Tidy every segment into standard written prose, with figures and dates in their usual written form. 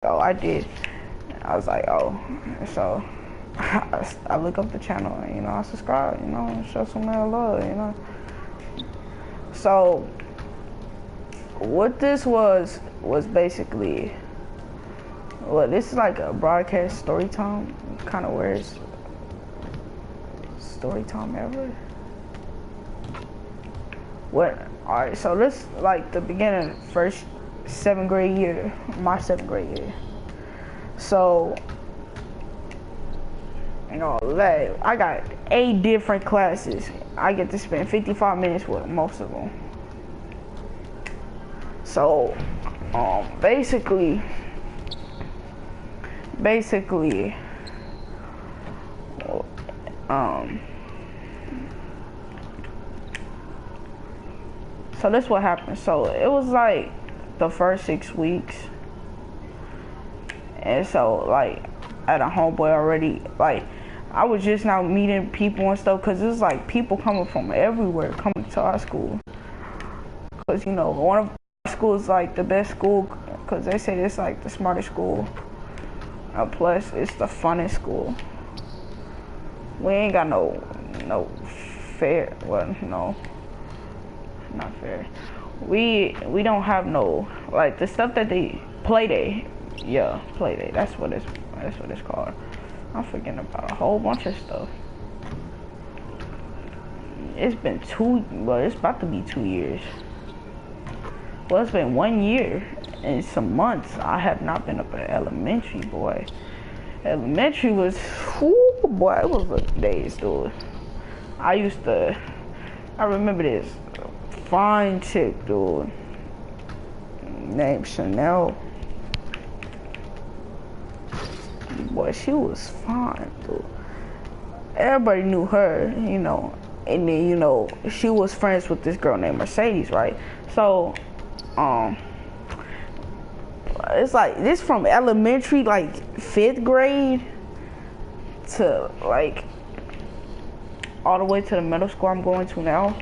oh, I did. I was like, oh, so I look up the channel and, you know, I subscribe, you know, show some love, you know. So what this was basically, well, this is like a broadcast story time, kind of worst story time ever. What? All right, so this like the beginning, first 7th grade year, my 7th grade year. So, you know, like, I got 8 different classes. I get to spend 55 minutes with most of them. So, basically, so this what happened. So it was like the first 6 weeks, and so like I had a homeboy already. Like I was just now meeting people and stuff, cause it's like people coming from everywhere coming to our school. Cause you know one of our schools like the best school, cause they say it's like the smartest school. Plus it's the funnest school. We ain't got no fair. Well, no, not fair. We don't have no like the stuff that they play day. Yeah, play day. That's what it's called. I'm forgetting about a whole bunch of stuff. It's been it's about to be 2 years. Well, it's been 1 year and some months. I have not been up at elementary, boy. Elementary was, whoo, boy, it was the days, dude. I remember this fine chick, dude, named Chanel. Boy, she was fine, dude. Everybody knew her, you know. And then, you know, she was friends with this girl named Mercedes, right? So, it's like this from elementary, like 5th grade, to like all the way to the middle school I'm going to now.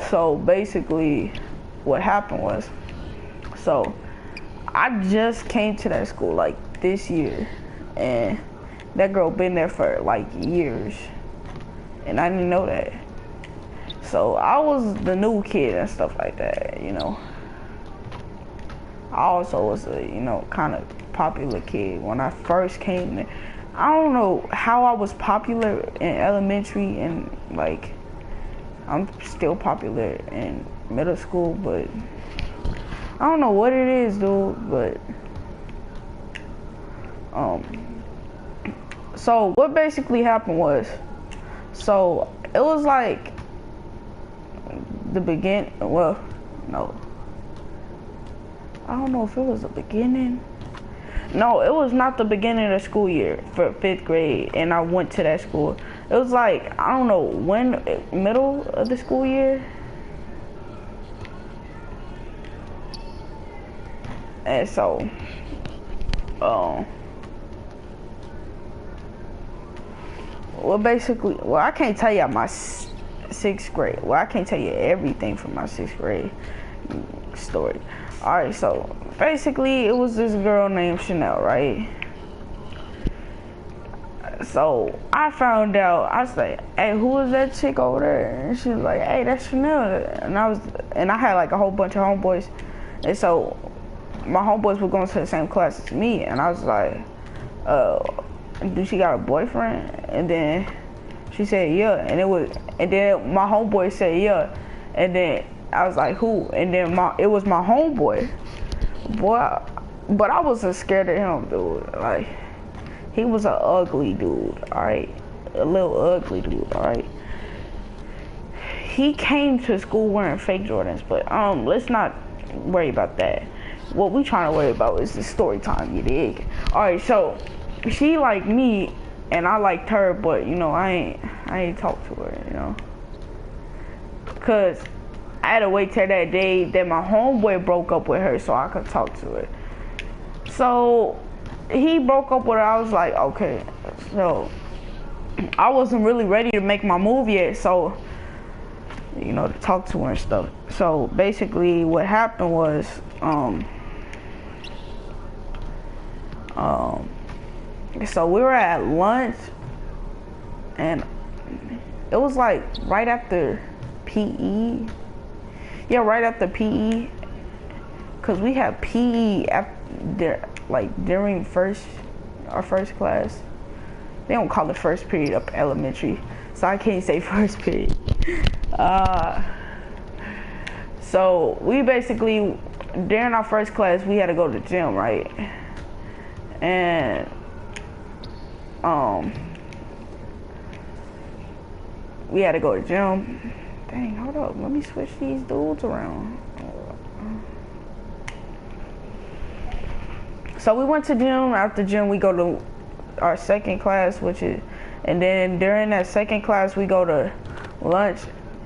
So basically, what happened was, so I just came to that school like this year, and that girl been there for like years, and I didn't know that. So I was the new kid and stuff like that, you know. I also was a, you know, kind of popular kid when I first came there. I don't know how I was popular in elementary, and like I'm still popular in middle school, but I don't know what it is, dude. But so what basically happened was, so it was like the beginning. Well, no, I don't know if it was the beginning. No, it was not the beginning of the school year for 5th grade, and I went to that school. It was like, I don't know when, middle of the school year. And so, well, basically, well, I can't tell you my 6th grade. Well, I can't tell you everything from my 6th grade story. All right, so basically, it was this girl named Chanel, right? So I found out. I was like, "Hey, who is that chick over there?" And she was like, "Hey, that's Chanel." And I had like a whole bunch of homeboys, and so my homeboys were going to the same class as me, and I was like, "Do she got a boyfriend?" And then she said, "Yeah," and then my homeboy said, "Yeah," and then I was like, "Who?" And then it was my homeboy, boy. But I wasn't scared of him, dude. Like, he was an ugly dude, all right, a little ugly dude, all right. He came to school wearing fake Jordans, but let's not worry about that. What we trying to worry about is the story time, you dig? All right, so she liked me, and I liked her, but you know, I ain't talk to her, you know, cause I had to wait till that day that my homeboy broke up with her so I could talk to her. So he broke up with her. I was like, okay. So I wasn't really ready to make my move yet, so you know, to talk to her and stuff. So basically what happened was Um, so we were at lunch, and it was like right after PE. Yeah, right after PE, cause we had PE after, like during our first class. They don't call it first period up elementary, so I can't say first period. So we basically, during our first class, we had to go to the gym, right? And we had to go to the gym. Dang, hold up, let me switch these dudes around. So we went to gym. After gym, we go to our second class, and then during that second class, we go to lunch.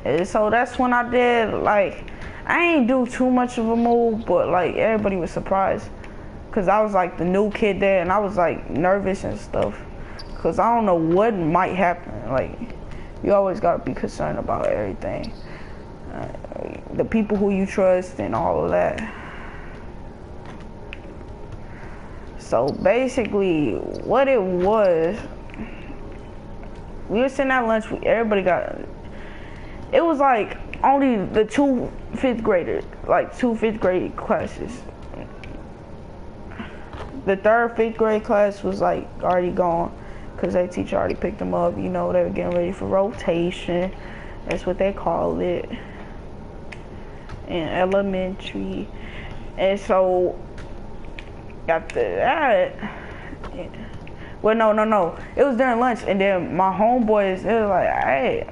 And so that's when I did, like, I ain't do too much of a move, but like everybody was surprised, cause I was like the new kid there, and I was like nervous and stuff, cause I don't know what might happen. Like, you always gotta be concerned about everything, the people who you trust and all of that. So basically, what it was, we were sitting at lunch. Everybody got. It was like only the two fifth grade classes. The third fifth grade class was like already gone, cause their teacher already picked them up. You know, they were getting ready for rotation. That's what they call it in elementary. And so after that, well, no, it was during lunch, and then my homeboys, they was like, hey,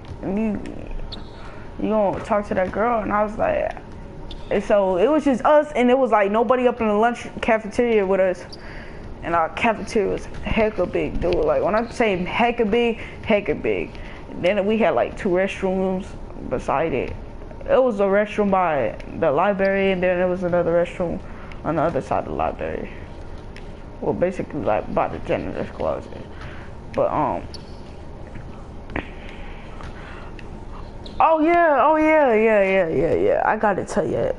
you gonna talk to that girl? And I was like, and so it was just us, and it was like nobody up in the lunch cafeteria with us. And our cafeteria was hecka big, dude. Like, when I say hecka big. And then we had like 2 restrooms beside it. It was a restroom by the library, and then there was another restroom on the other side of the library. Well, basically like by the janitor's closet. But oh yeah. I gotta tell you,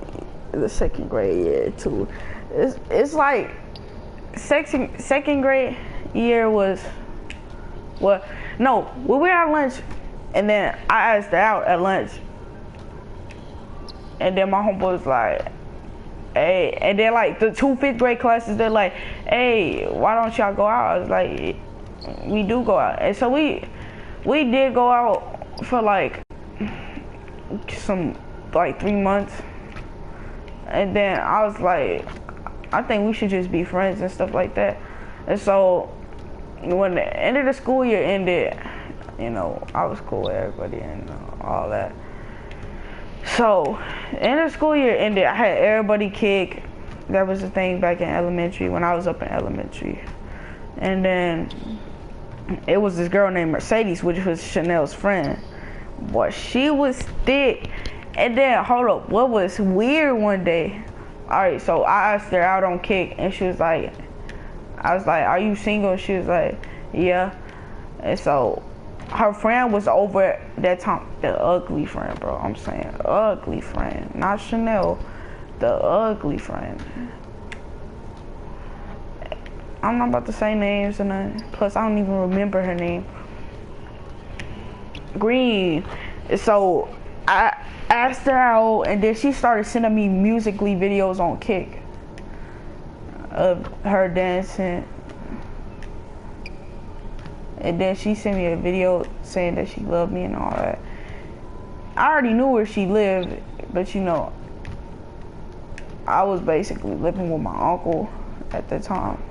the second grade year too. It's like second grade year was what? No, we were at lunch, and then I asked her out at lunch, and then my homeboy was like, hey, and then like the 2 fifth grade classes, they're like, hey, why don't y'all go out? I was like, we do go out. And so we did go out for like 3 months, and then I was like, I think we should just be friends and stuff like that. And so when the end of the school year ended, you know, I was cool with everybody and all that. So, end of the school year ended, I had everybody kick. That was the thing back in elementary, when I was up in elementary. And then it was this girl named Mercedes, which was Chanel's friend. Boy, she was thick. And then, hold up, what was weird one day? Alright, so I asked her out on kick, and she was like, I was like, are you single? She was like, yeah. And so her friend was over that time, the ugly friend, bro. I'm saying ugly friend, not Chanel, the ugly friend. I'm not about to say names and nothing. Plus, I don't even remember her name. Green. So I asked her out, and then she started sending me Musical.ly videos on Kick of her dancing. And then she sent me a video saying that she loved me and all that. I already knew where she lived, but you know, I was basically living with my uncle at the time.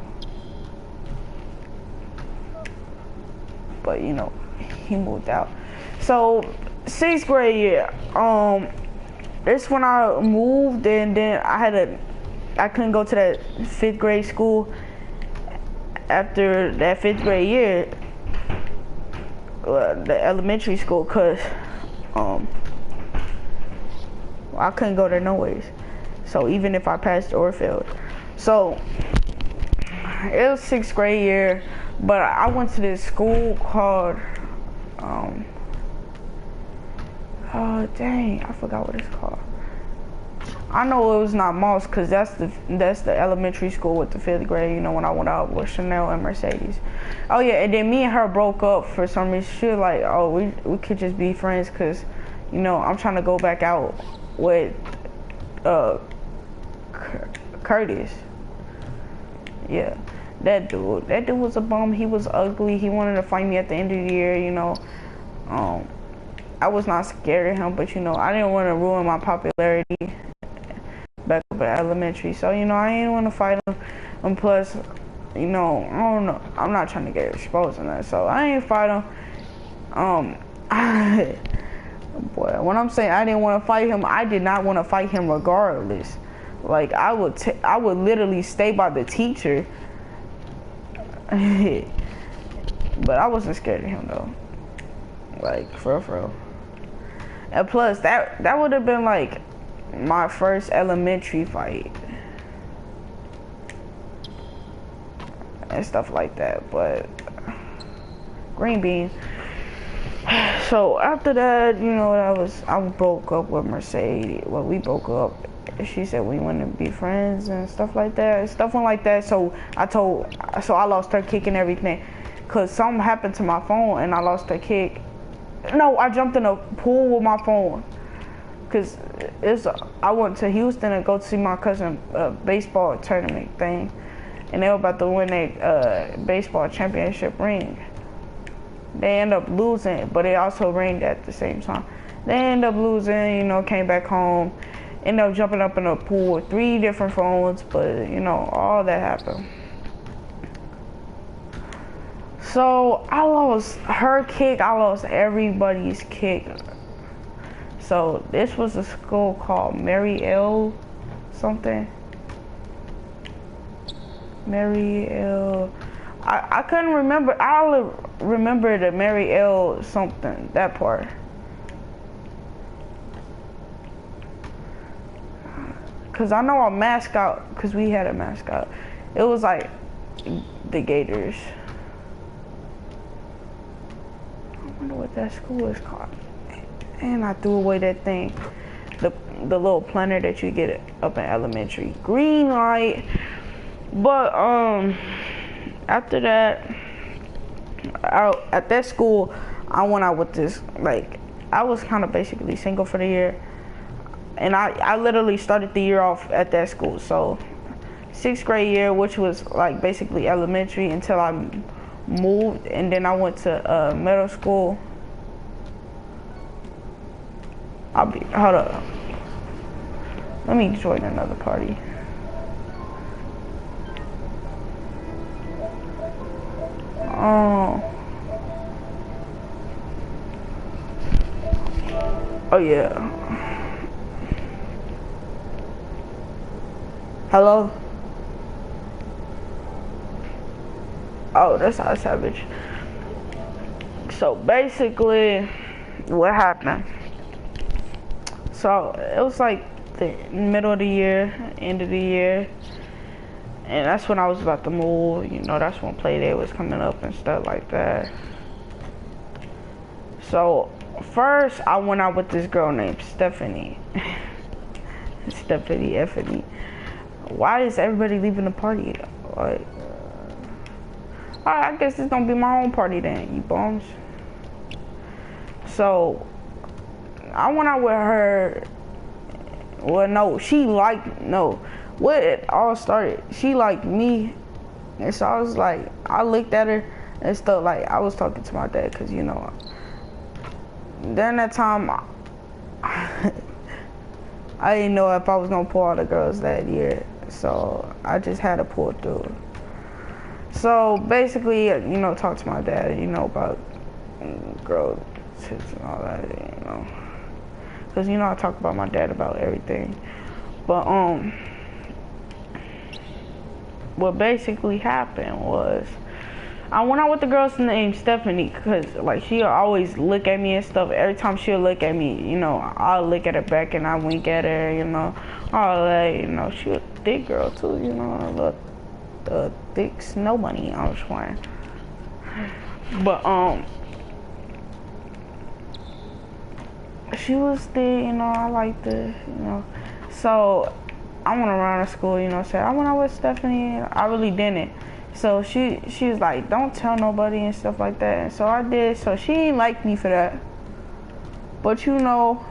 But you know, he moved out. So 6th grade year, this when I moved, and then I couldn't go to that 5th grade school after that 5th grade year, the elementary school, cause I couldn't go there no ways. So even if I passed or failed, so it was 6th grade year, but I went to this school called oh dang, I forgot what it's called. I know it was not Moss because that's the elementary school with the 5th grade. You know, when I went out with Chanel and Mercedes. Oh yeah, and then me and her broke up for some reason. She was like, oh, we could just be friends because, you know, I'm trying to go back out with Curtis. Yeah, that dude was a bum. He was ugly. He wanted to fight me at the end of the year. You know, I was not scared of him, but you know, I didn't want to ruin my popularity back up at elementary. So, you know, I didn't want to fight him. And plus, you know, I don't know. I'm not trying to get exposed in that. So I didn't fight him. Boy, when I'm saying I didn't want to fight him, I did not want to fight him regardless. Like, I would literally stay by the teacher. But I wasn't scared of him though. Like, for real. And plus, that would have been like my first elementary fight and stuff like that. But green bean. So after that, you know, I broke up with Mercedes. Well, we broke up. She said we want to be friends and stuff like that. Stuff went like that. So I lost her kick and everything, cause something happened to my phone and I lost her kick. No, I jumped in a pool with my phone. Cause I went to Houston to go see my cousin baseball tournament thing, and they were about to win a baseball championship ring. They end up losing, but they also reigned at the same time. They end up losing, you know, came back home, ended up jumping up in a pool with 3 different phones, but you know, all that happened. So I lost her kick, I lost everybody's kick. So this was a school called Mary L. something. Mary L. I couldn't remember. I only remember the Mary L. something, that part. Cause I know our mascot, cause we had a mascot. It was like the Gators. I wonder what that school is called. And I threw away that thing, the little planner that you get up in elementary. Green light. But after that, at that school, I went out with this, like, I was kind of basically single for the year. And I literally started the year off at that school. So 6th grade year, which was like basically elementary, until I moved, and then I went to middle school. Hold up. Let me join another party. Oh yeah. Hello? Oh, that's how savage. So basically, what happened? So it was like the middle of the year, end of the year, and that's when I was about to move. You know, that's when play day was coming up and stuff like that. So first, I went out with this girl named Stephanie. Stephanie Effany. Why is everybody leaving the party? Like, I guess it's gonna be my own party then, you bums. So I went out with her. Well, no, what it all started, she liked me, and so I was like, I looked at her and stuff. Like, I was talking to my dad, cause you know, during that time, I didn't know if I was gonna pull all the girls that year, so I just had to pull through. So basically, you know, talk to my dad, you know, about girl tits and all that, you know. Cause you know, I talk about my dad about everything. But what basically happened was, I went out with the girl named Stephanie, cause like she'll always look at me and stuff. Every time she'll look at me, you know, I'll look at her back and I wink at her, you know, all that. You know, she was a thick girl too, you know, a thick snow bunny I was wearing. But she was thick, you know, I liked her, you know. So I went around the school, you know, said I went out with Stephanie. I really didn't. So she was like, don't tell nobody and stuff like that. And so I did. So she didn't like me for that. But you know,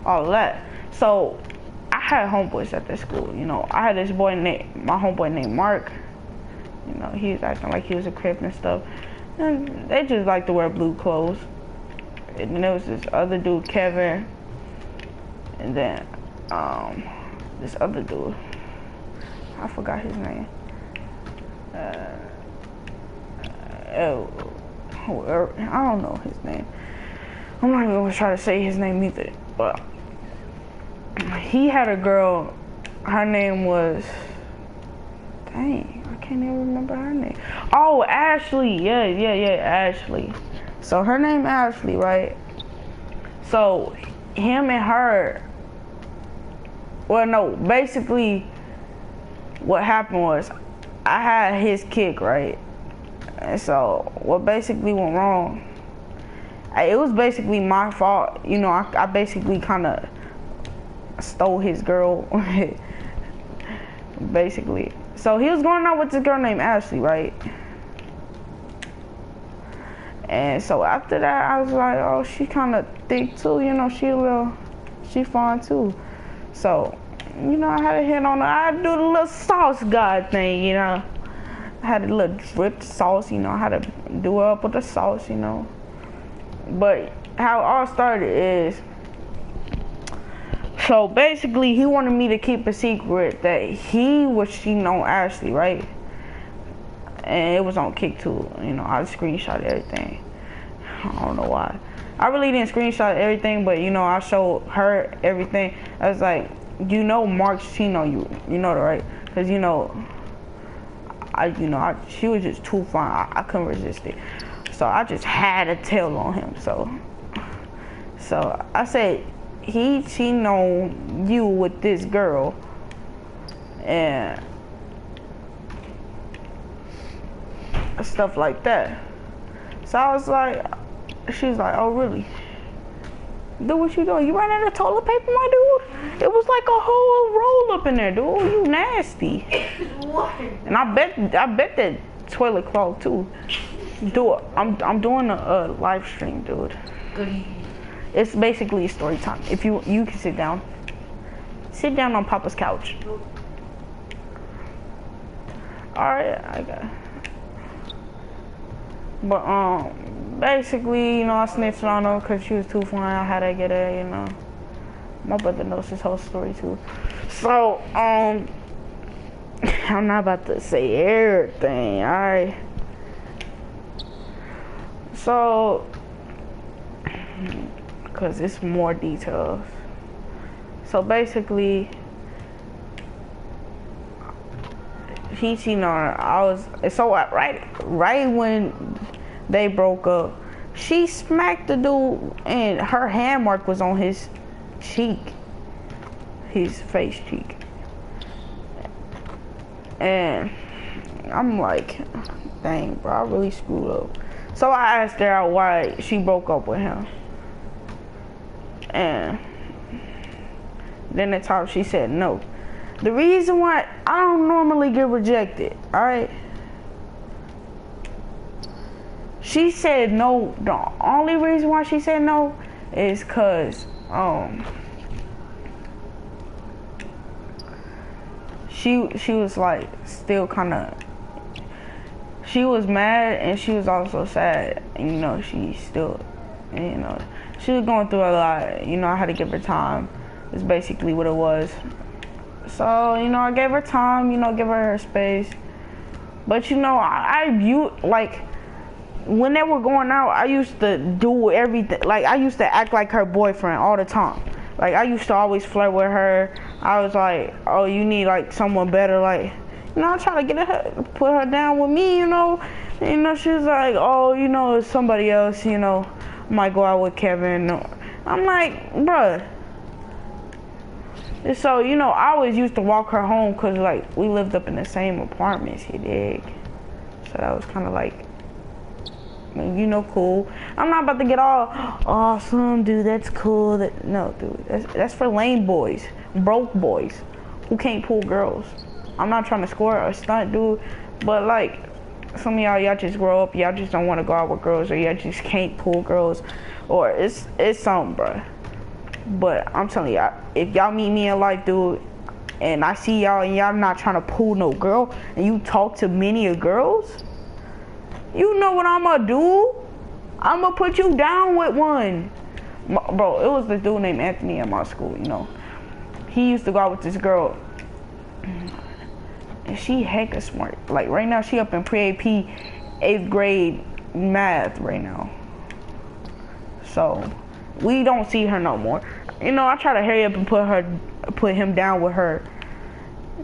all that. So I had homeboys at this school. You know, I had this boy my homeboy named Mark. You know, he was acting like he was a Crip and stuff. And they just like to wear blue clothes. And then there was this other dude, Kevin. And then this other dude, I forgot his name. I don't know his name. I'm not even gonna try to say his name either. But he had a girl. Her name was, dang, I can't even remember her name. Oh, Ashley. Yeah, Ashley. So her name Ashley, right? So him and her. Well, no, basically what happened was I had his kick, right? And so what basically went wrong, it was basically my fault. You know, I basically kind of stole his girl, basically. So he was going out with this girl named Ashley, right? And so after that, I was like, oh, she kind of thick too, you know, she fine too. So, you know, I had to hit on her. I had to do the little sauce god thing, you know. I had a little drip sauce, you know. I had to do her up with the sauce, you know. But how it all started is, so basically he wanted me to keep a secret that he was cheating on Ashley, right? And it was on Kick too, you know. I screenshot everything. I don't know why. I really didn't screenshot everything, but you know, I showed her everything. I was like, you know, Mark's cheating on you. You know that, right? Because you know, she was just too fine. I couldn't resist it, so I just had to tell on him. So I said, he cheating on you with this girl, and stuff like that. So I was like, she's like, oh really? Do what you doing? You ran out of toilet paper, my dude? It was like a whole roll up in there, dude. You nasty. What? And I bet that toilet clogged too. Dude, I'm doing a live stream, dude. Good. It's basically story time. If you can sit down. Sit down on Papa's couch. Alright, I got it. But basically, you know, I snitched on her because she was too fine. I had to get her, you know. My brother knows his whole story too. So, I'm not about to say everything, alright? So, because it's more details. So basically, he cheated on her. So right when they broke up, she smacked the dude and her hand mark was on his cheek, his face cheek. And I'm like, dang, bro, I really screwed up. So I asked her out why she broke up with him. And then at top she said no. The reason why I don't normally get rejected, alright? She said no. The only reason why she said no is cause she was like still kind of, she was mad and she was also sad, and you know, she still, you know, she was going through a lot. You know, I had to give her time. It's basically what it was. So, you know, I gave her time, you know, give her her space. But, you know, like, when they were going out, I used to do everything. Like, I used to act like her boyfriend all the time. Like, I used to always flirt with her. I was like, oh, you need, like, someone better. Like, you know, I try to get her, put her down with me, you know. And, you know, she was like, oh, you know, it's somebody else, you know. I might go out with Kevin. I'm like, bruh. And so, you know, I always used to walk her home because, like, we lived up in the same apartments, you dig? So that was kind of like you know, cool. I'm not about to get all awesome, dude. That's cool. No, dude. That's for lame boys, broke boys, who can't pull girls. I'm not trying to score or stunt, dude. But like, some of y'all just grow up. Y'all just don't want to go out with girls, or y'all just can't pull girls, or it's something, bro. But I'm telling y'all, if y'all meet me in life, dude, and I see y'all and y'all not trying to pull no girl, and you talk to many of girls, you know what I'm gonna do? I'm gonna put you down with one. Bro, it was this dude named Anthony at my school, you know. He used to go out with this girl, and she hecka smart. Like right now, she up in pre-AP 8th grade math right now. So we don't see her no more. You know, I try to hurry up and put him down with her.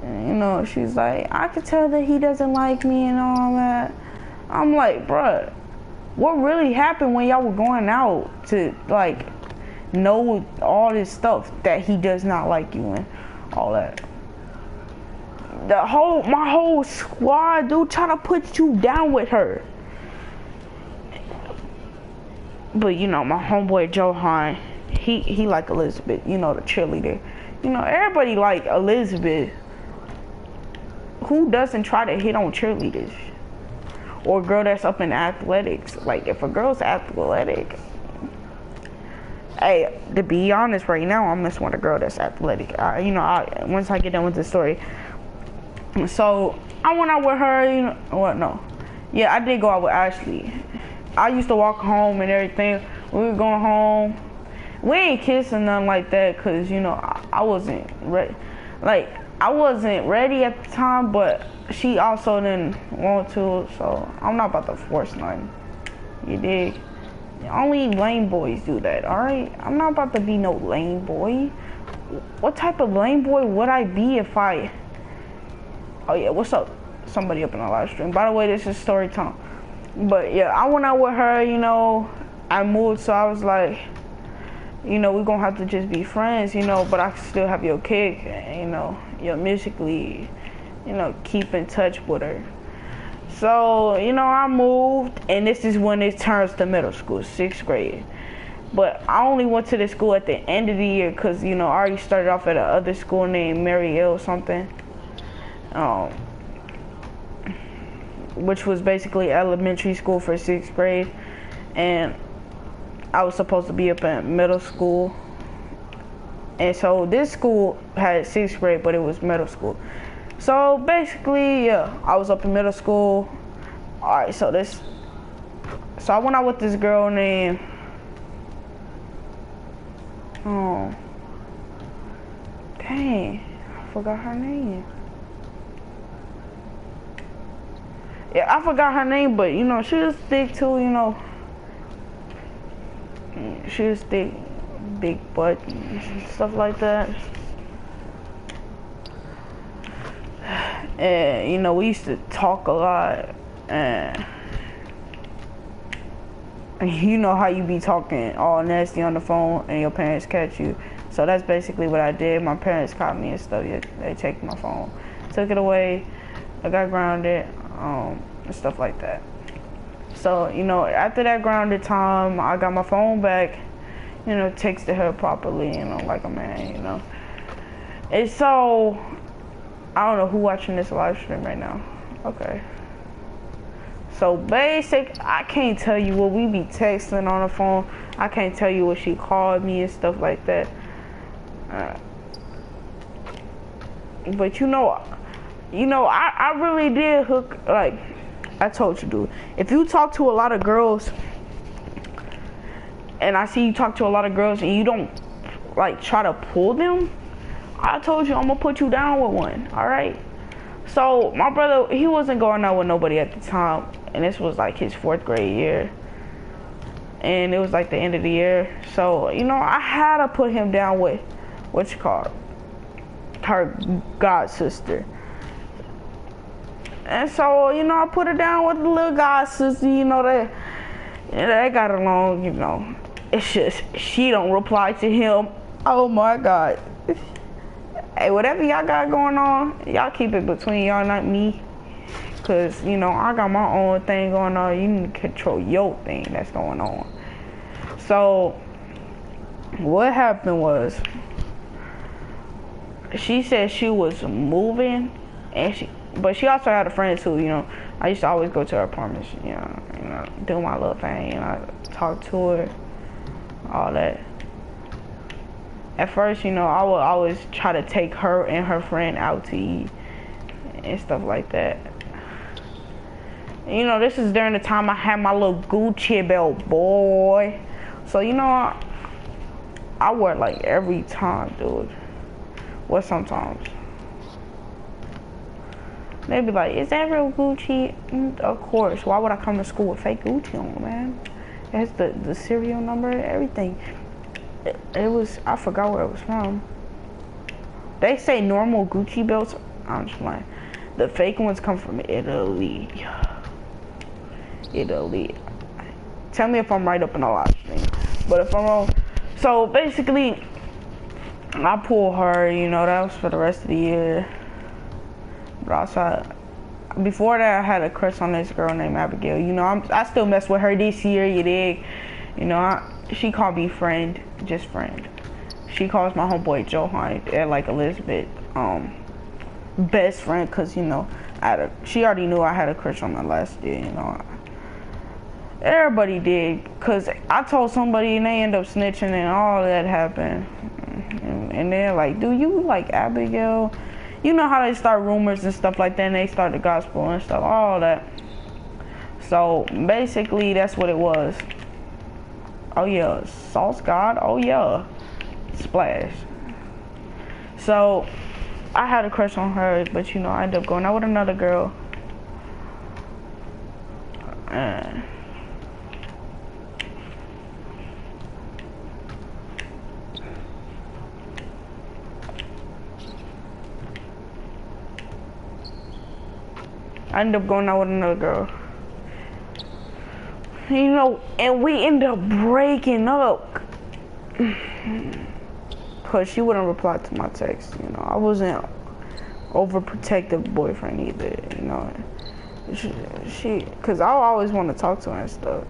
And, you know, she's like, I could tell that he doesn't like me and all that. I'm like, bruh, what really happened when y'all were going out to like know all this stuff that he does not like you and all that? My whole squad, dude, trying to put you down with her. But you know, my homeboy Johan, he like Elizabeth, you know, the cheerleader. You know, everybody like Elizabeth. Who doesn't try to hit on cheerleaders? Or a girl that's up in athletics. Like, if a girl's athletic, hey, to be honest, right now, I'm messing with a girl that's athletic. Once I get done with the story. So, I went out with her, you know, what, no. Yeah, I did go out with Ashley. I used to walk home and everything. We were going home. We ain't kissing nothing like that, because, you know, I wasn't ready. Like, I wasn't ready at the time, but she also didn't want to, so I'm not about to force nothing. You dig? Only lame boys do that, alright? I'm not about to be no lame boy. What type of lame boy would I be if I... Oh yeah, what's up? Somebody up in the live stream. By the way, this is story time. But yeah, I went out with her, you know. I moved, so I was like, you know, we're gonna have to just be friends, you know, but I can still have your kick, you know, your musically, you know, keep in touch with her. So, you know, I moved, and this is when it turns to middle school, 6th grade. But I only went to the school at the end of the year because, you know, I already started off at another school named Mary L something, which was basically elementary school for 6th grade. And I was supposed to be up in middle school. And so this school had 6th grade, but it was middle school. So basically, yeah, I was up in middle school. Alright, so I went out with this girl named, oh, dang, I forgot her name. Yeah, I forgot her name, but, you know, she was thick too, you know. She was thick, big butt, and stuff like that. And, you know, we used to talk a lot, and you know how you be talking all nasty on the phone and your parents catch you. So that's basically what I did. My parents caught me and stuff. They took my phone, took it away. I got grounded, and stuff like that. So, you know, after that grounded time, I got my phone back, you know, texted her properly, you know, like a man, you know. And so, I don't know who watching this live stream right now. Okay. So, I can't tell you what we be texting on the phone. I can't tell you what she called me and stuff like that. But, you know, I really did hook, like, I told you, dude. If you talk to a lot of girls, and I see you talk to a lot of girls, and you don't, like, try to pull them, I told you I'm gonna put you down with one, alright? So, my brother, he wasn't going out with nobody at the time, and this was, like, his 4th grade year. And it was, like, the end of the year. So, you know, I had to put him down with, what's it called? Her god sister. And so, you know, I put her down with the little god sister, you know, they got along, you know. It's just, she don't reply to him. Oh my God. Hey, whatever y'all got going on, y'all keep it between y'all, not me. cause you know I got my own thing going on. You need to control your thing that's going on. So what happened was, she said she was moving, but she also had a friend too. You know, I used to always go to her apartments. You know, do my little thing. You know, talk to her, all that. At first, you know, I would always try to take her and her friend out to eat and stuff like that. You know, this is during the time I had my little Gucci belt, boy. So, you know, I wear it like every time, dude. Well, sometimes. They be like, is that real Gucci? Of course. Why would I come to school with fake Gucci on, man? It has the serial number and everything. It was, I forgot where it was from. They say normal Gucci belts. I'm just lying. The fake ones come from Italy. Italy. Tell me if I'm right up in a lot of things. But if I'm wrong. So basically, I pulled her, you know, that was for the rest of the year. But also, before that, I had a crush on this girl named Abigail. You know, I still mess with her this year, you dig? You know, she called me friend, just friend. She calls my homeboy Johan and like Elizabeth, best friend, cause you know, she already knew I had a crush on her last year, you know. Everybody did, cause I told somebody and they end up snitching and all that happened. And they're like, do you like Abigail? You know how they start rumors and stuff like that, and they start the gospel and stuff, all that. So basically, that's what it was. Oh yeah, sauce God. Oh yeah, splash. So I had a crush on her, but you know I ended up going out with another girl. I ended up going out with another girl. You know, and we ended up breaking up. Cause she wouldn't reply to my text, you know. I wasn't overprotective boyfriend either, you know. Cause I always want to talk to her and stuff.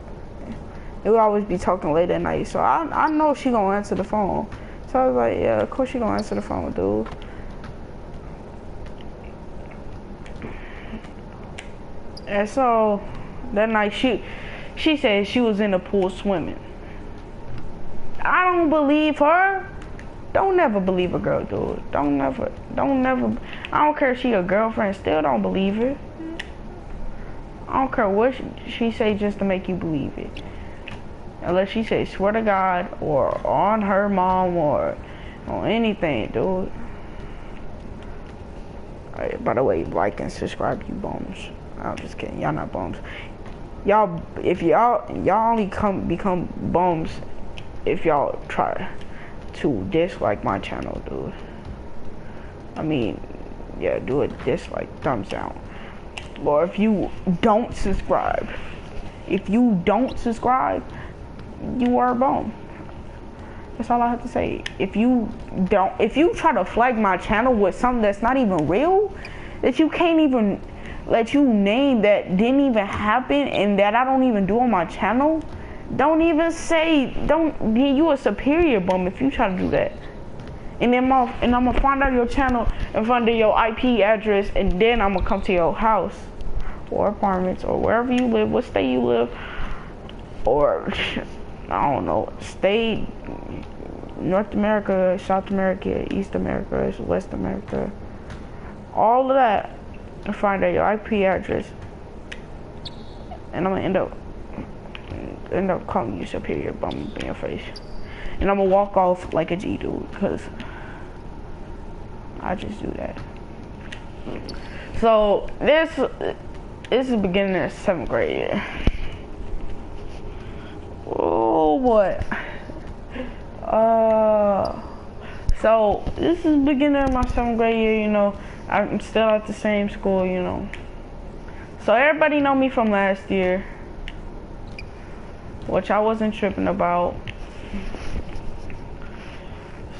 It would always be talking late at night, so I know she gonna answer the phone. So I was like, yeah, of course she gonna answer the phone, dude. And so that night she said she was in the pool swimming. I don't believe her. Don't never believe a girl, dude. Don't never. I don't care if she a girlfriend. Still don't believe her. I don't care what she say just to make you believe it. Unless she say swear to God or on her mom or on anything, dude. By the way, like and subscribe, you bums. I'm just kidding. Y'all not bums. Y'all, if y'all only become bums if y'all try to dislike my channel, dude. I mean, yeah, do a dislike, thumbs down. Or if you don't subscribe, you are a bum. That's all I have to say. If you try to flag my channel with something that's not even real, that you can't even let you name, that didn't even happen and that I don't even do on my channel, don't be you a superior bum if you try to do that. And then I'm gonna find out your channel and find out your IP address, and then I'm gonna come to your house or apartments or wherever you live, what state you live, or I don't know, state, North America, South America, East America, West America, all of that, and find out your IP address, and I'm gonna end up calling you superior bum in your face, and I'm gonna walk off like a G dude, cause I just do that. So this is the beginning of 7th grade year. Oh boy. So this is the beginning of my 7th grade year, you know. I'm still at the same school, you know. So everybody know me from last year, which I wasn't tripping about.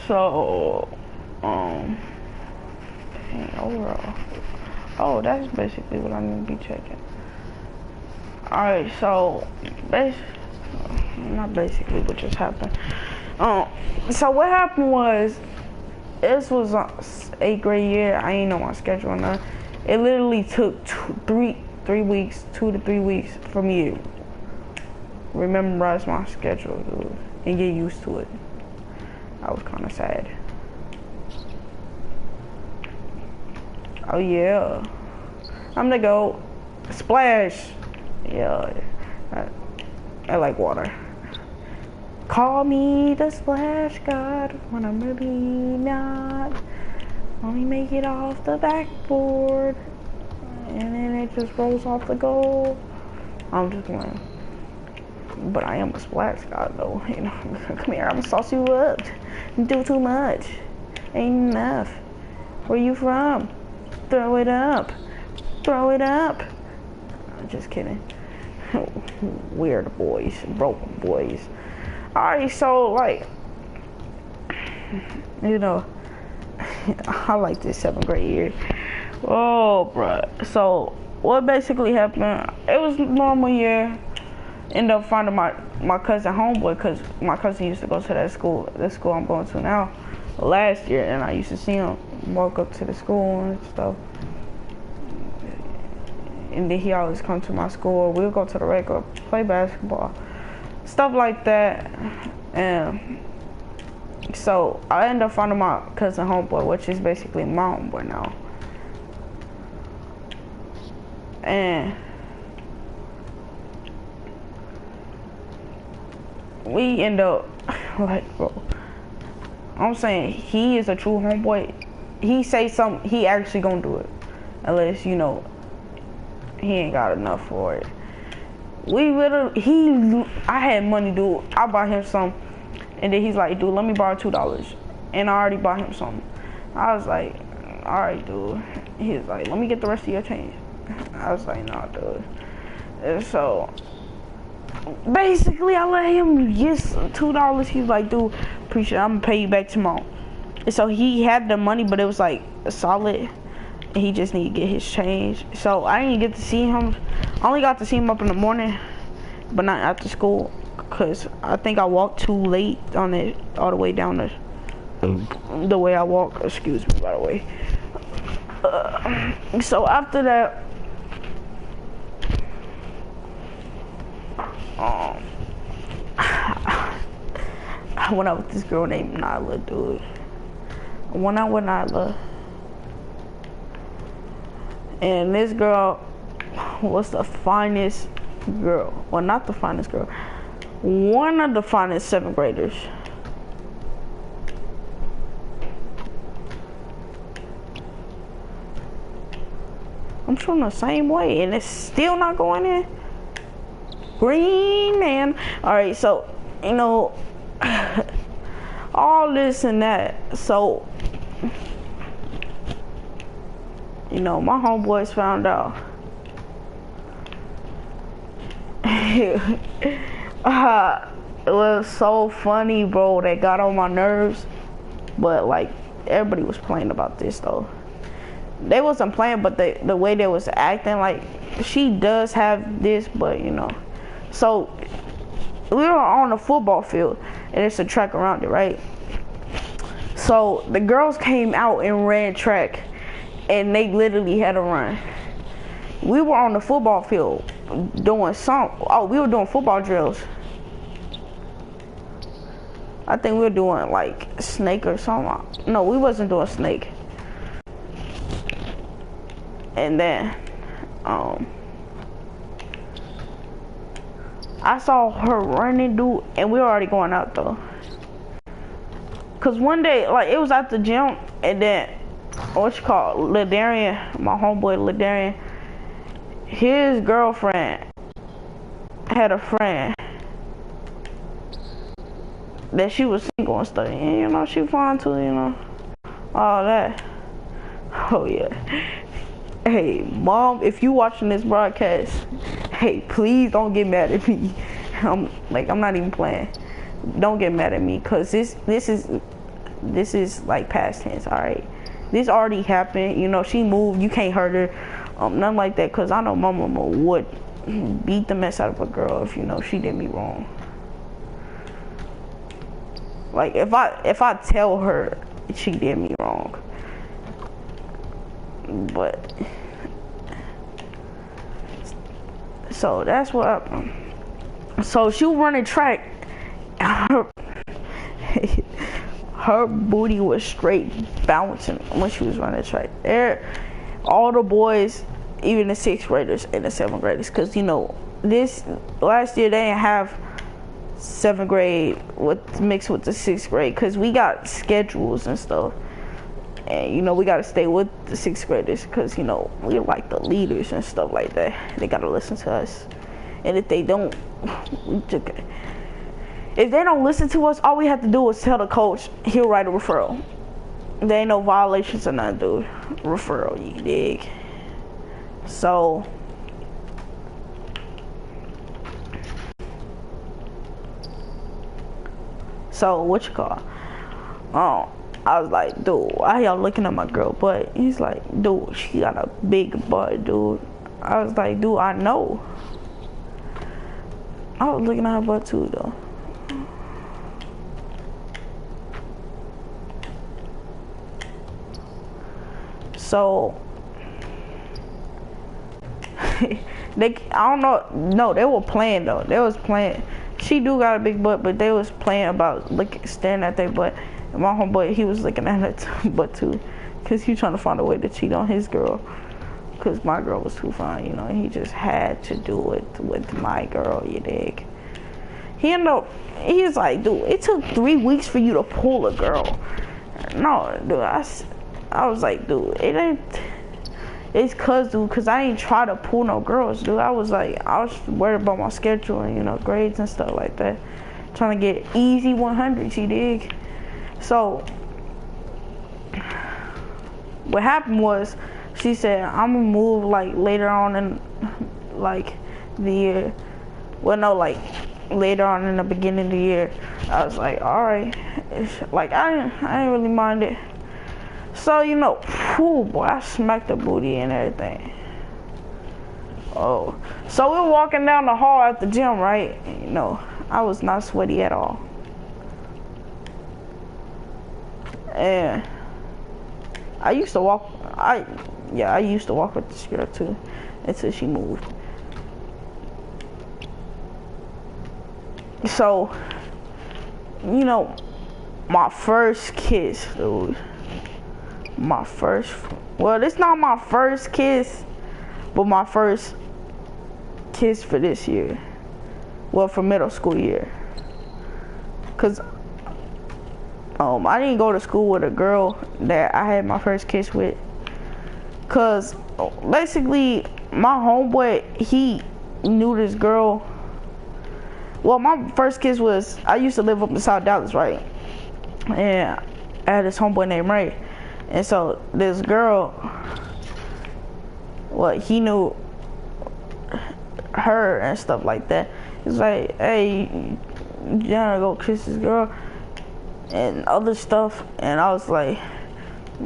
So, overall. Oh, that's basically what I need to be checking. Alright, so not basically what just happened. So what happened was, this was 8th grade year. I ain't know my schedule or nothing. It literally took 2 to 3 weeks for me to memorize my schedule, dude, and get used to it. I was kind of sad. Oh yeah, I'm gonna go splash. Yeah, I like water. Call me the splash god when I'm really not. Only make it off the backboard, and then it just rolls off the goal. I'm just playing. But I am a splash god though, you know. Come here, I'm gonna sauce you up. You do too much. Ain't enough. Where you from? Throw it up. Throw it up. I'm just kidding. Weird boys, broken boys. Alright, so like, you know, I like this 7th grade year. Oh, bruh. So what basically happened? It was a normal year. Ended up finding my cousin homeboy, because my cousin used to go to that school, the school I'm going to now, last year, and I used to see him walk up to the school and stuff. And then he always come to my school. We'll go to the rec or play basketball, stuff like that. And so I ended up finding my cousin homeboy, which is basically my homeboy now. And we end up, like, bro, I'm saying he is a true homeboy. He say something, he actually gonna do it, unless, you know, he ain't got enough for it. We literally, I had money, dude. I bought him some, and then he's like, dude, let me borrow $2, and I already bought him something. I was like, all right, dude. He was like, let me get the rest of your change. I was like, nah, dude. And so basically, I let him get $2. He's like, dude, appreciate it. I'm gonna pay you back tomorrow. And so he had the money, but it was like solid. And he just need to get his change. So I didn't get to see him. I only got to see him up in the morning, but not after school, cause I think I walked too late on it, all the way down the way I walk. Excuse me, by the way. So after that, I went out with this girl named Nyla, dude. I went out with Nyla. And this girl was the finest girl. Well, not the finest girl. One of the finest 7th graders. I'm showing the same way, and it's still not going in. Green man. Alright, so, you know, all this and that. So, you know, my homeboys found out. It was so funny, bro. They got on my nerves. But, like, everybody was playing about this, though. They wasn't playing, but the way they was acting, like, she does have this, but, you know. So, we were on the football field, and it's a track around it, right? So, the girls came out and ran track, and they literally had to run. We were on the football field doing we were doing football drills. I think we were doing like snake or something. No, we wasn't doing snake. And then I saw her running, dude, and we were already going out though. Cause one day, like, it was at the gym, and then what you call Ladarian, my homeboy Ladarian, his girlfriend had a friend that she was single and stuff, and you know, she fine too, you know, all that. Oh yeah. Hey, mom, if you watching this broadcast, hey, please don't get mad at me. I'm not even playing. Don't get mad at me, cause this is like past tense, all right? this already happened. You know, she moved. You can't hurt her, nothing like that. Cause I know my mama would beat the mess out of a girl if, you know, she did me wrong. Like if I tell her she did me wrong. But so that's what so she was running track. Her booty was straight bouncing when she was running track. All the boys, even the 6th graders and the 7th graders, because, you know, this last year they didn't have 7th grade mixed with the 6th grade, because we got schedules and stuff, and, you know, we got to stay with the 6th graders because, you know, we're like the leaders and stuff like that. They got to listen to us, and if they don't, if they don't listen to us, all we have to do is tell the coach. He'll write a referral. There ain't no violations or nothing, dude. Referral, you dig? So what you call? I was like, dude, why y'all looking at my girl butt? He's like, dude, she got a big butt, dude. I was like, dude, I know. I was looking at her butt too, though. So I don't know. No, they were playing though. They was playing. She do got a big butt, but they was playing about staring at their butt. And my homeboy, he was looking at her butt too, cause he trying to find a way to cheat on his girl. Cause my girl was too fine, you know. He just had to do it with my girl. You dig? He ended up. He's like, dude, it took 3 weeks for you to pull a girl. No, dude, I was like, dude, it ain't. It's cause I ain't try to pull no girls, dude. I was worried about my schedule and, you know, grades and stuff like that. Trying to get easy 100s, you dig? So what happened was, she said, I'm gonna move like later on in like the year. Well, no, like later on in the beginning of the year. I was like, all right. Like I didn't really mind it. So, you know, whew, boy, I smacked the booty and everything. Oh, so we're walking down the hall at the gym, right? You know, I was not sweaty at all. And I used to walk, I used to walk with this girl too, until she moved. So, you know, my first kiss, dude. Well, it's not my first kiss, but my first kiss for this year. Well, for middle school year. Cause I didn't go to school with a girl that I had my first kiss with. Cause basically my homeboy, he knew this girl. Well, my first kiss was, I used to live up in South Dallas, right? And I had this homeboy named Ray. And so this girl, well, he knew her and stuff like that. He's like, hey, you gotta go kiss this girl and other stuff. And I was like,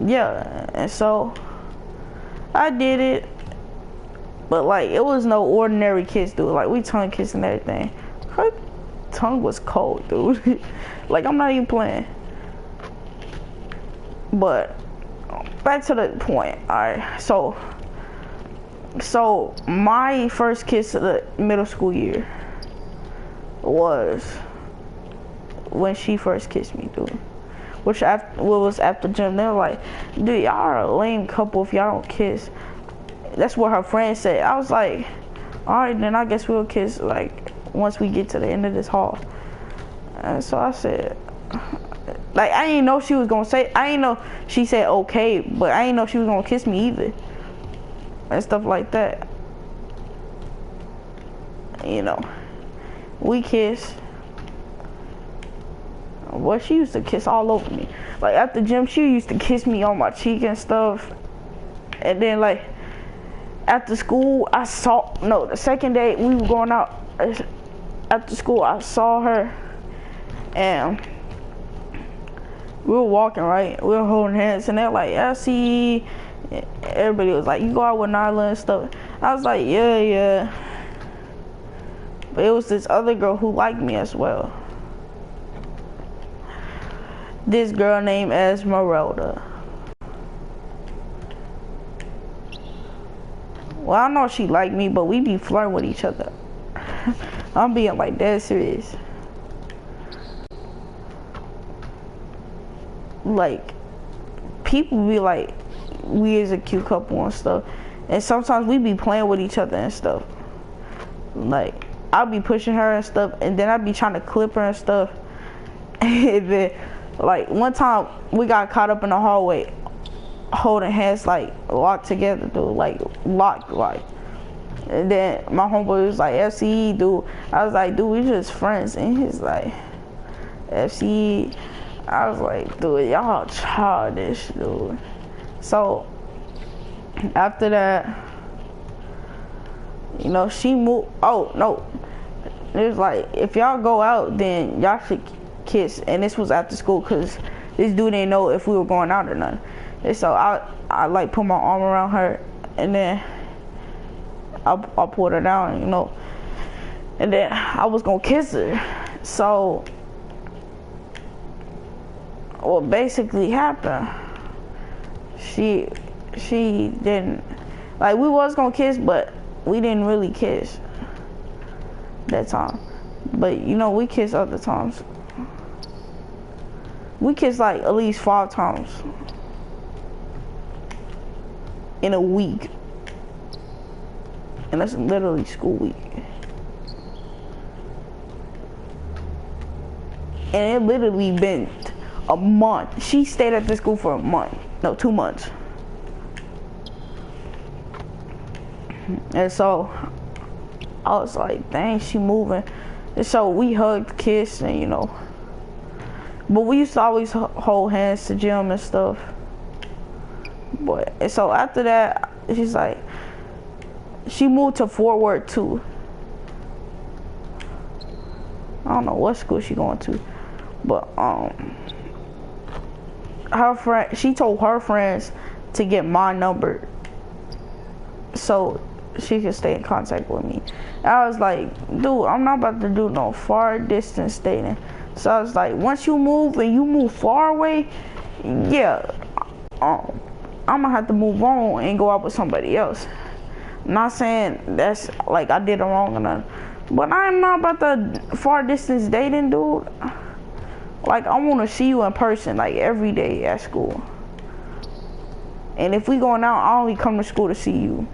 yeah. And so I did it, but like it was no ordinary kiss, dude. Like we tongue kissed and everything. Her tongue was cold, dude. Like I'm not even playing. But back to the point. Alright, so my first kiss of the middle school year was when she first kissed me, dude. Which was after gym. They were like, dude, y'all are a lame couple if y'all don't kiss. That's what her friend said. I was like, alright, then I guess we'll kiss like once we get to the end of this hall. And so I said, like, I didn't know she was gonna say, I didn't know she said okay, but I didn't know she was gonna kiss me either. And stuff like that. You know, we kissed. Well, she used to kiss all over me. Like, at the gym, she used to kiss me on my cheek and stuff. And then, like, after school, the second day we were going out after school, I saw her. And we were walking, right? We were holding hands, and they're like, LC. Everybody was like, you go out with Nyla and stuff. I was like, yeah. But it was this other girl who liked me as well. This girl named Esmeralda. Well, I know she liked me, but we be flirting with each other. I'm being like dead serious. Like, people be like, we is a cute couple and stuff. And sometimes we be playing with each other and stuff. Like, I'll be pushing her and stuff, and then I'll be trying to clip her and stuff. And then, like, one time we got caught up in the hallway holding hands, like, locked together, dude. Like, locked. And then my homeboy was like, FCE, dude. I was like, dude, we just friends. And he's like, FCE. I was like, dude, y'all childish, dude. So, after that, you know, she moved. Oh, no. It was like, if y'all go out, then y'all should kiss. And this was after school, because this dude didn't know if we were going out or not. And so, I like, put my arm around her, and then I pulled her down, you know. And then I was going to kiss her. So, what basically happened, she didn't, like, we was gonna kiss, but we didn't really kiss that time. But you know, we kissed other times. We kissed like at least 5 times in a week, and that's literally school week. And it literally been a month. She stayed at the school for a month. No, 2 months. And so I was like, dang, she moving. And so we hugged, kissed, and you know. But we used to always hold hands to gym and stuff. But and so after that, she's like, she moved to Fort Worth too. I don't know what school she going to, but her friend, she told her friends to get my number so she could stay in contact with me. And I was like, dude, I'm not about to do no far distance dating. So I was like, once you move and you move far away, yeah, I'm gonna have to move on and go out with somebody else. I'm not saying that's like I did it wrong or nothing, but I'm not about the far distance dating, dude. Like, I want to see you in person, like, every day at school. And if we going out, I only come to school to see you.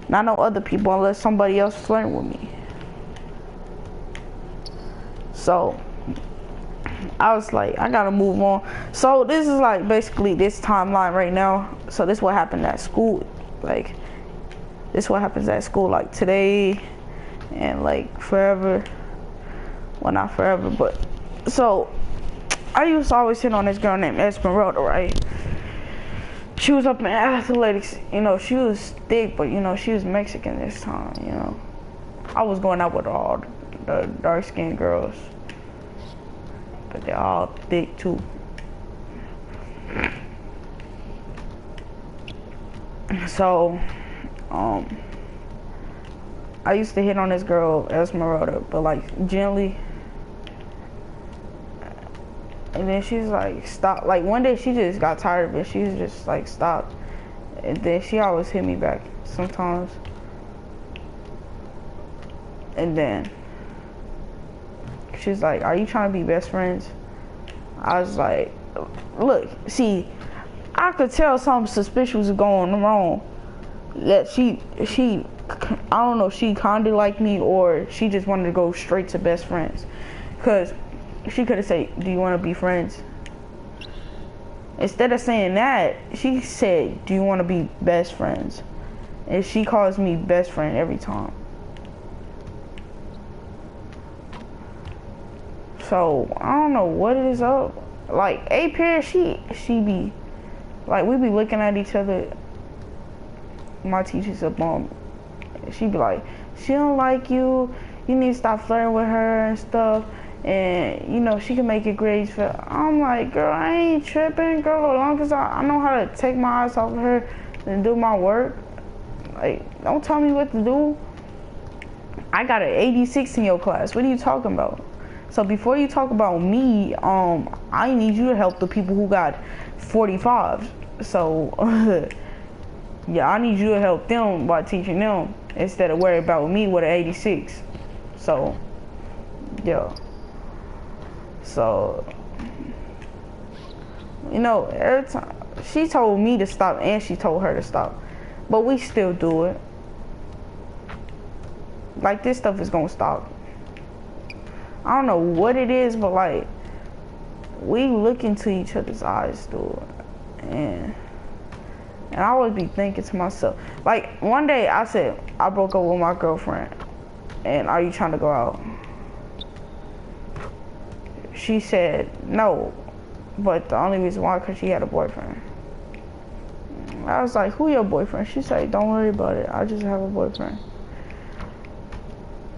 Not no other people unless somebody else flirting with me. So, I was like, I gotta move on. So, this is like basically this timeline right now. So, this is what happened at school. Like, this is what happens at school, like, today and, like, forever. Well, not forever, but... So, I used to always hit on this girl named Esmeralda, right? She was up in athletics, you know, she was thick, but, you know, she was Mexican this time, you know. I was going out with all the dark-skinned girls, but they're all thick, too. So, I used to hit on this girl, Esmeralda, but, like, gently. And then she's like, stop. Like, one day she just got tired of it. She was just like, stop. And then she always hit me back sometimes. And then she's like, are you trying to be best friends? I was like, look, see, I could tell something suspicious was going wrong. That she, I don't know if she kinda liked me or she just wanted to go straight to best friends. Because she could have said, do you want to be friends? Instead of saying that, she said, do you want to be best friends? And she calls me best friend every time. So, I don't know what it is up. Like, A period, she be, like, we be looking at each other. My teacher's up on, she be like, she don't like you. You need to stop flirting with her and stuff. and you know she can make your grades fail. I'm like, girl, I ain't tripping, girl. As long as I know how to take my eyes off of her and do my work. Like, don't tell me what to do. I got an 86 in your class. What are you talking about? So before you talk about me, I need you to help the people who got 45s. So yeah, I need you to help them by teaching them instead of worry about me with an 86. So yeah. So you know, every time she told me to stop and she told her to stop, but we still do it. Like, this stuff is gonna stop. I don't know what it is, but like, we look into each other's eyes, dude, and I always be thinking to myself, like, one day I said I broke up with my girlfriend, and are you trying to go out? She said no, but the only reason why, because she had a boyfriend. I was like, who your boyfriend? She said, don't worry about it, I just have a boyfriend.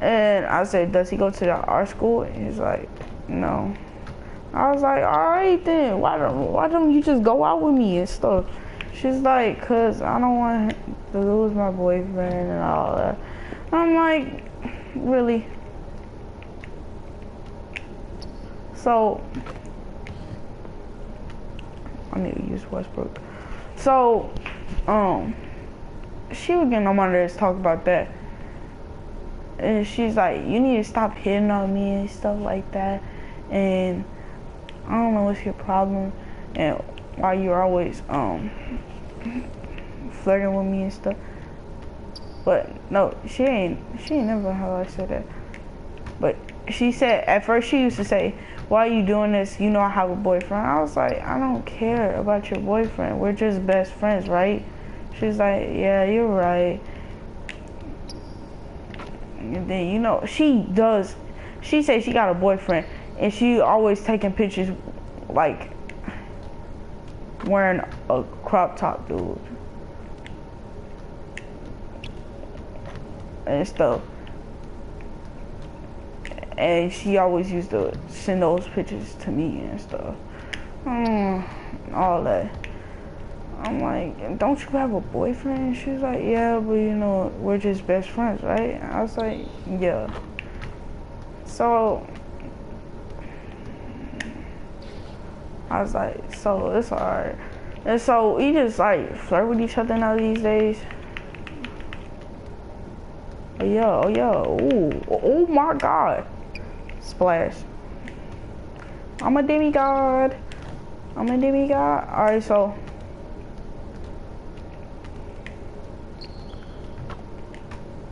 And I said, does he go to our school? And he's like, no. I was like, all right then, why don't you just go out with me and stuff? She's like, cause I don't want to lose my boyfriend and all that. I'm like, really? So I need to use Westbrook. So she was getting on my nerves talk about that. And she's like, you need to stop hitting on me and stuff like that. And I don't know what's your problem and why you're always flirting with me and stuff. But no, she ain't never how I said that. But she said, at first she used to say, why are you doing this? You know I have a boyfriend. I was like, I don't care about your boyfriend. We're just best friends, right? She's like, yeah, you're right. And then, you know, she says she got a boyfriend and she always taking pictures like wearing a crop top, dude, and stuff. And she always used to send those pictures to me and stuff. All that. I'm like, don't you have a boyfriend? She was like, yeah, but you know, we're just best friends, right? I was like, yeah. So I was like, so it's alright. And so we just like flirt with each other now these days. Oh yeah, ooh, oh my God. Splash. I'm a demigod. Alright, so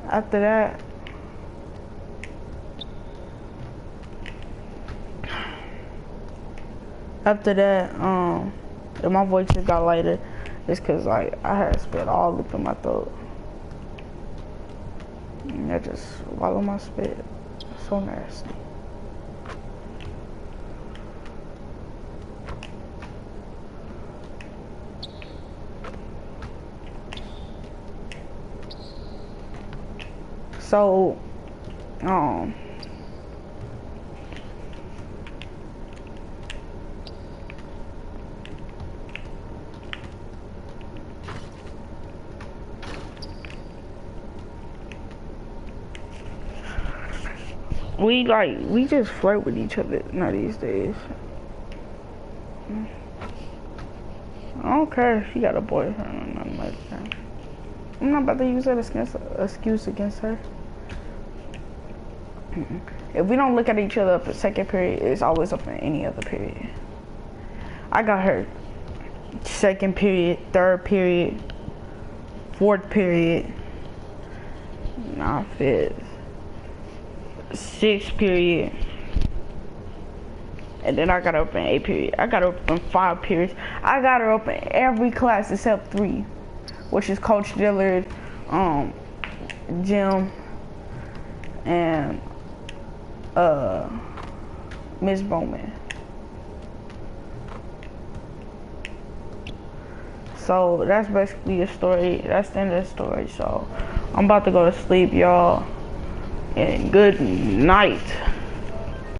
after that, and my voice just got lighter. It's cause like I had spit all up in my throat. And I just swallowed my spit. So nasty. So, we just flirt with each other now these days. I don't care if she got a boyfriend or nothing like that. I'm not about to use that excuse against her. If we don't look at each other up in second period, it's always up in any other period. I got her second period, third period, fourth period, nah, fifth, sixth period, and then I got her up in 8 period. I got her up in 5 periods. I got her up in every class except 3, which is Coach Dillard, Jim, and Miss Bowman. So that's basically the story. That's the end of the story. So I'm about to go to sleep, y'all, and good night.